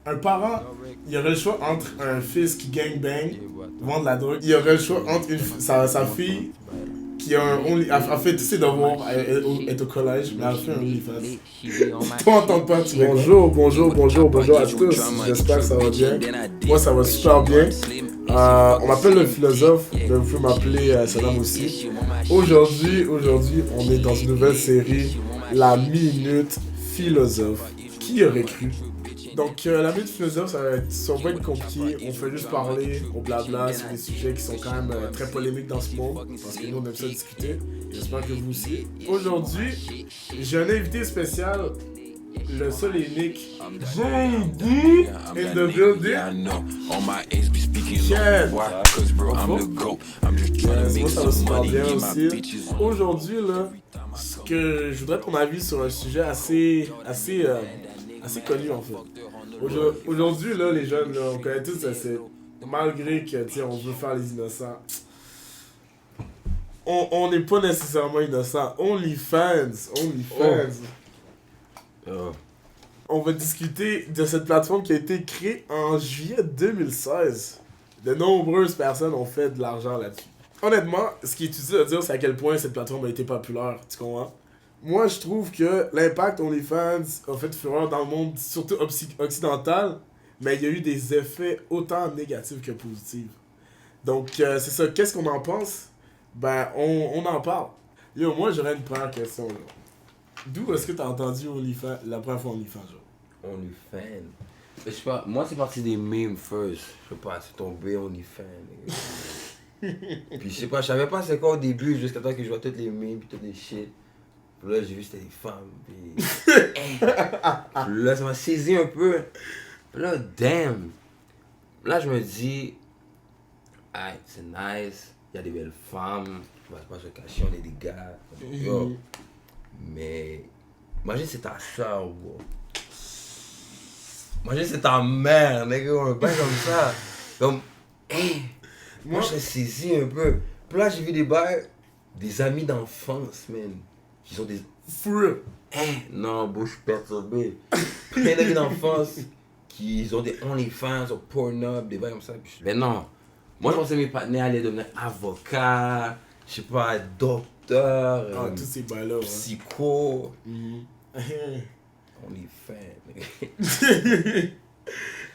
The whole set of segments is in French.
un parent, il aurait le choix entre un fils qui gangbang, vendre de la drogue, il aurait le choix entre sa fille qui a a fait tous ses devoirs, elle est au collège, mais elle a fait un OnlyFans. Toi, en tant que père, tu fais quoi? Bonjour à tous. J'espère que ça va bien. Moi, ça va super bien. On m'appelle le philosophe, mais vous pouvez m'appeler Saddam aussi. Aujourd'hui, on est dans une nouvelle série, La Minute Philosophe. Qui aurait cru? Donc, la minute philosophe, ça va être compliqué. On fait juste parler, on blabla sur des sujets qui sont quand même très polémiques dans ce monde. Parce que nous, on aime ça discuter. J'espère que vous aussi. Aujourd'hui, j'ai un invité spécial, le seul et unique, JD in the building. Chad. Moi, ça va super bien aussi. Aujourd'hui, là, je voudrais ton avis sur un sujet assez connu en fait. Aujourd'hui, là, les jeunes, là, on connaît tous ça, c'est malgré que, tu sais, on veut faire les innocents. On n'est pas nécessairement innocents. OnlyFans. On va discuter de cette plateforme qui a été créée en juillet 2016. De nombreuses personnes ont fait de l'argent là-dessus. Honnêtement, ce qui est utile à dire, c'est à quel point cette plateforme a été populaire, tu comprends? Moi, je trouve que l'impact OnlyFans a fait fureur dans le monde, surtout occidental, mais il y a eu des effets autant négatifs que positifs. Donc, c'est ça. Qu'est-ce qu'on en pense? Ben, on en parle. Yo, moi, j'aurais une première question, là. D'où est-ce que t'as entendu OnlyFans, la première fois OnlyFans, genre? OnlyFans. Je sais pas, moi c'est parti des memes first. Je sais pas, c'est tombé OnlyFans. Puis je sais pas, je savais pas c'est quoi au début, jusqu'à temps que je vois toutes les memes, puis toutes les shit. Puis là j'ai vu c'était des femmes, puis... Puis là ça m'a saisi un peu. Puis là, damn. Là je me dis, ah, c'est nice, il y a des belles femmes, on va pas se cacher, on est des gars. Yo. Mais, imagine c'est ta soeur, bro. Imagine c'est ta mère, nigga, on pas comme ça. Comme, hey, moi je suis saisi un peu. Puis là j'ai vu des bails, des amis d'enfance, man. Qui sont des... Fou. Hey, non, bro, je suis perturbé. Plein d'amis d'enfance qui ont des OnlyFans ou Pornhub, des bails comme ça. Mais non, moi je pensais que mes partenaires allaient devenir avocats, je sais pas, docteurs, tous ces bails-là, psycho. OnlyFans.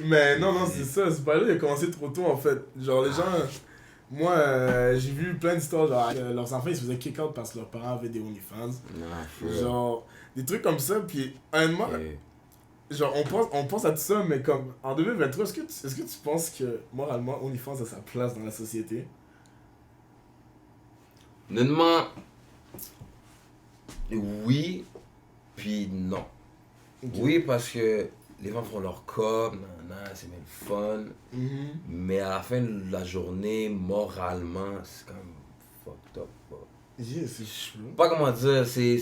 Mais non, c'est ça. Ce bail-là, il a commencé trop tôt, en fait. Genre, les gens... Moi, j'ai vu plein d'histoires, genre, leurs enfants, ils se faisaient kick-out parce que leurs parents avaient des OnlyFans. Genre, des trucs comme ça, puis honnêtement, genre, on pense à tout ça, mais comme, en 2023, est-ce que tu penses que, moralement, OnlyFans a sa place dans la société? Honnêtement, oui, puis non. Okay. Oui, parce que les gens font leur corps, c'est même fun. Mais à la fin de la journée, moralement, c'est quand même fucked up. Yeah, c'est chaud. Pas comment dire, c'est...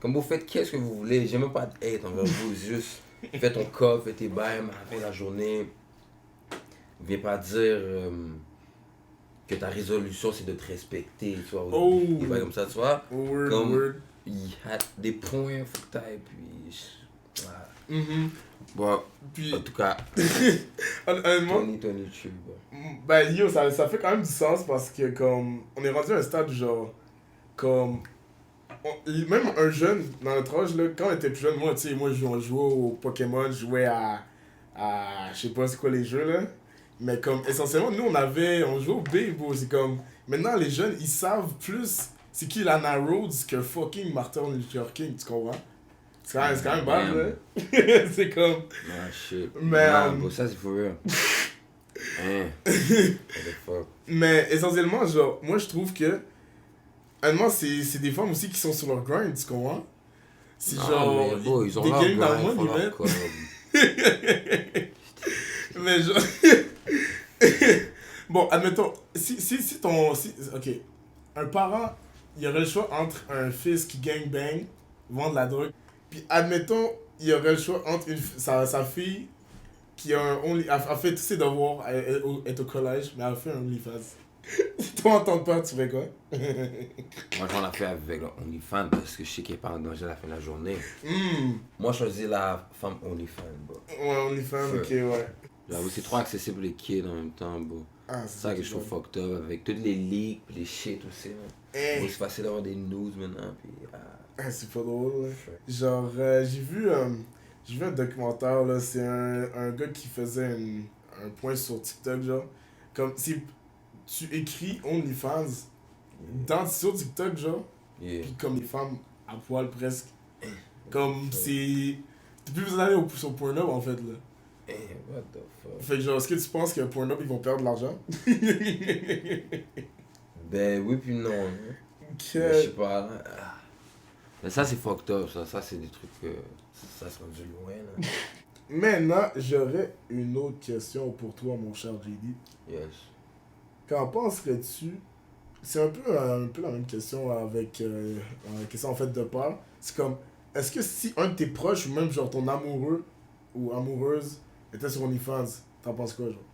Comme vous faites qu'est-ce que vous voulez, j'ai même pas de hate envers vous, juste fais ton corps, fais tes bails, mais à la fin de la journée, viens pas dire que ta résolution c'est de te respecter, tu vois, des bails comme ça, tu vois. Comme il y a des points, faut que t'ailles, puis... Voilà. Bon, puis, en tout cas, honnêtement, 2022, ben yo, ça fait quand même du sens parce que comme, on est rendu à un stade genre, comme, même un jeune dans notre âge, là, quand on était plus jeune, moi, tu sais, moi je jouais au Pokémon, je jouais à je sais pas c'est quoi les jeux là, mais comme, essentiellement, nous on jouait au Beyblade, c'est comme, maintenant les jeunes, ils savent plus c'est qui Lana Rhodes que fucking Martin Luther King, tu comprends? C'est quand même bad, là. C'est comme... Ah, shit. Mais... Bon, ça, c'est for real. What the fuck? Mais essentiellement, genre, moi, je trouve que... Honnêtement, c'est des femmes aussi qui sont sur leur grind, tu comprends? C'est non, genre... Mais bon, ils ont des leur games dans le monde, ils mettent... Mais genre... Bon, admettons, si ton... ok. Un parent, il aurait le choix entre un fils qui gangbang, vendre de la drogue, puis admettons, il y aurait le choix entre sa fille qui a fait tous ses devoirs, elle est au collège, mais elle a fait un OnlyFans. Toi, en tant que père, tu fais quoi? Moi, j'en ai fait avec le OnlyFans parce que je sais qu'il est pas en danger à la fin de la journée. Hmm. Moi, je choisis la femme OnlyFans, bro. Ouais, OnlyFans, ok, ouais. J'avoue, c'est trop accessible pour les kids en même temps, bro. Ah, C'est ça que je trouve fucked up avec toutes les leaks pis les shit aussi. Hey. C'est facile d'avoir des news maintenant. Pis, Ah, c'est pas drôle, ouais. Genre, j'ai vu un documentaire, là. C'est un gars qui faisait un point sur TikTok, genre. Comme si tu écris OnlyFans sur TikTok, genre. Yeah. Puis comme les femmes à poil presque. Comme c'est. T'as plus besoin d'aller sur Pornhub en fait, là. Hey, what the fuck? Fait que genre, est-ce que tu penses que Pornhub ils vont perdre de l'argent? Ben oui puis non. Hein. Mais je sais pas. Là. Mais ça c'est fucked up, ça c'est des trucs que. Ça se rendu loin là. Maintenant, j'aurais une autre question pour toi, mon cher JD. Yes. Qu'en penserais-tu? C'est un peu la même question avec la question en fait de peur. C'est comme, est-ce que si un de tes proches ou même genre ton amoureux ou amoureuse était sur OnlyFans, t'en penses quoi, genre?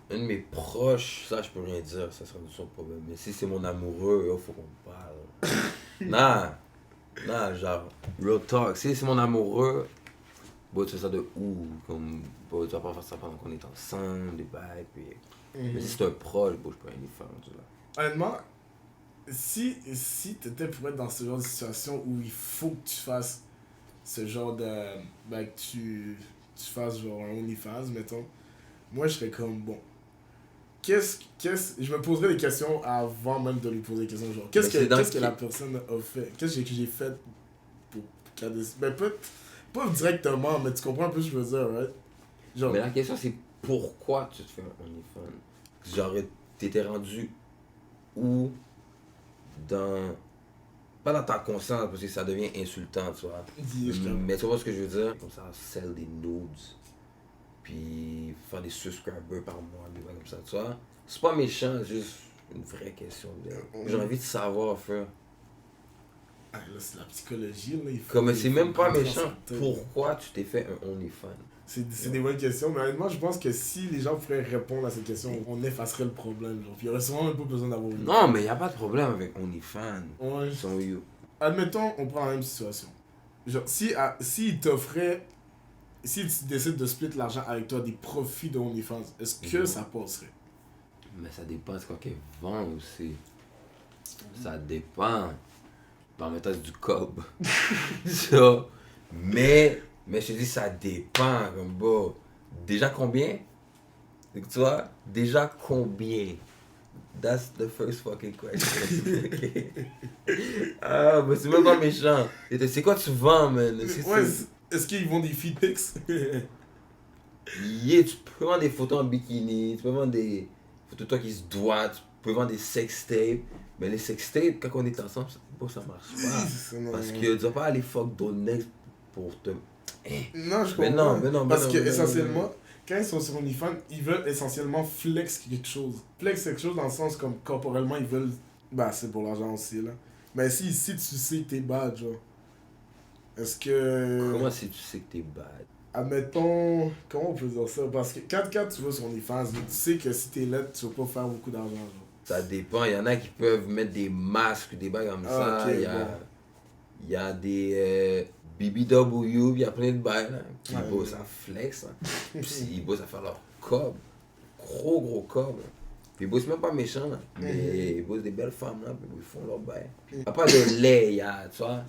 Un de mes proches, ça je peux rien dire, ça serait son problème. Mais si c'est mon amoureux, il faut qu'on parle. Non, genre, real talk. Si c'est mon amoureux, bon, tu fais ça de où? Comme, bon, tu vas pas faire ça pendant qu'on est ensemble, des bails, puis. Mais si c'est un proche, bon, je peux rien y faire, tu vois. Honnêtement, si t'étais pour être dans ce genre de situation où il faut que tu fasses ce genre de. Ben, que tu fasses genre un OnlyFans, mettons, moi je serais comme, bon. Je me poserais des questions avant même de lui poser des questions, genre, qu'est-ce que la personne a fait? Qu'est-ce que j'ai fait pour qu'elle décide? Ben, pas directement, mais tu comprends un peu ce que je veux dire, right? Genre, Mais la question c'est pourquoi tu te fais un OnlyFans? Genre, t'étais rendu où dans. Pas dans ta conscience parce que ça devient insultant, tu vois. Mais tu vois ce que je veux dire? Comme ça, sell des nudes. Puis faire des subscribers par mois, des trucs comme ça, tu vois. C'est pas méchant, c'est juste une vraie question. J'ai envie de savoir, frère. Ah, là, c'est la psychologie, là. Comme c'est même pas méchant. Pourquoi tu t'es fait un OnlyFans? C'est des bonnes questions, mais honnêtement, je pense que si les gens pourraient répondre à ces questions, on effacerait le problème, genre. Puis il y aurait sûrement même pas besoin d'avoir une. Non, mais y a pas de problème avec OnlyFans. Ouais. Ils sont you. Admettons, on prend la même situation. Genre, si il t'offrait. Si tu décides de split l'argent avec toi des profits de OnlyFans, est-ce que ça passerait? Mais ça dépend de quoi qu'elle vend aussi. Ça dépend. En même temps, c'est du cob. So, mais je te dis, ça dépend. Comme bon. Déjà combien? Tu vois? Déjà combien? That's the first fucking question. Ah, mais c'est même pas méchant. C'est quoi tu vends, man? Est-ce qu'ils vendent des feed pics? Yeah, tu peux vendre des photos en bikini, tu peux vendre des photos de toi qui se doit, tu peux vendre des sextapes. Mais les sextapes, quand on est ensemble, ça marche pas. Parce que tu vas pas aller fuck d'autres necks pour te. Non, je comprends. Mais non, parce que essentiellement, quand ils sont sur OnlyFans, ils veulent essentiellement flex quelque chose. Flex quelque chose dans le sens comme corporellement, ils veulent. Bah, c'est pour l'argent aussi, là. Mais si tu sais que t'es bad, genre. Est-ce que. Comment si tu sais que t'es bad? Admettons. Comment on peut dire ça? Parce que quand tu vas sur OnlyFans, tu sais que si t'es là, tu vas pas faire beaucoup d'argent, genre. Ça dépend. Il y en a qui peuvent mettre des masques, des bagues comme ça. Okay, il y a des BBW, il y a plein de bails là, qui bossent à flex. Hein. Puis ils bossent à faire leur cob. Gros cob. Puis ils bossent même pas méchants, là. Mais ils bossent des belles femmes là, puis ils font leur bail. Il n'y a pas de lait, tu vois.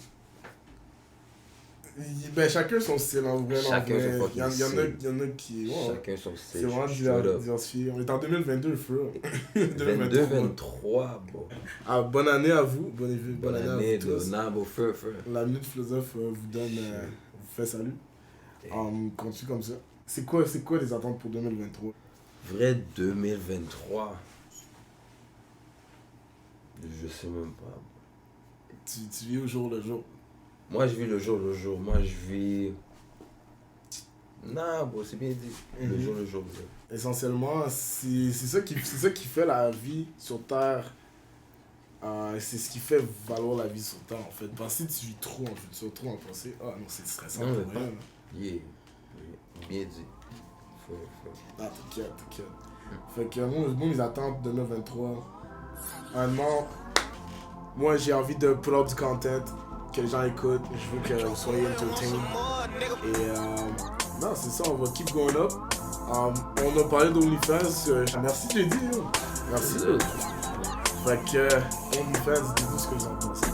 Ben, chacun son style en vrai. Chacun son Il y en a qui. Ouais, chacun son style. C'est vraiment diversifié. On est en 2022, frère. 2023, bon. Ah, bonne année à vous. Bonne année à vous tous. Feu. La minute philosophe vous donne. Vous fait salut. Continue comme ça. C'est quoi les attentes pour 2023? Vrai 2023. Je sais même pas. Tu vis au jour le jour. Moi, je vis le jour le jour. Moi, je vis. Non, bon, c'est bien dit. Le jour le jour. Essentiellement, c'est ça qui fait la vie sur Terre. C'est ce qui fait valoir la vie sur Terre, en fait. Parce que si tu vis trop en futur, trop en passé, ah non, c'est stressant Non, pour rien. Yeah. Bien dit. Ah, t'inquiète. Fait que moi, mes attentes 2023, Honnêtement, moi j'ai envie de put up du content, que les gens écoutent, je veux que vous soyez entertained. Et non, c'est ça, on va keep going up. On a parlé d'OnlyFans, merci JD, yo. Merci. Fait que OnlyFans, dites-nous ce que vous en pensez.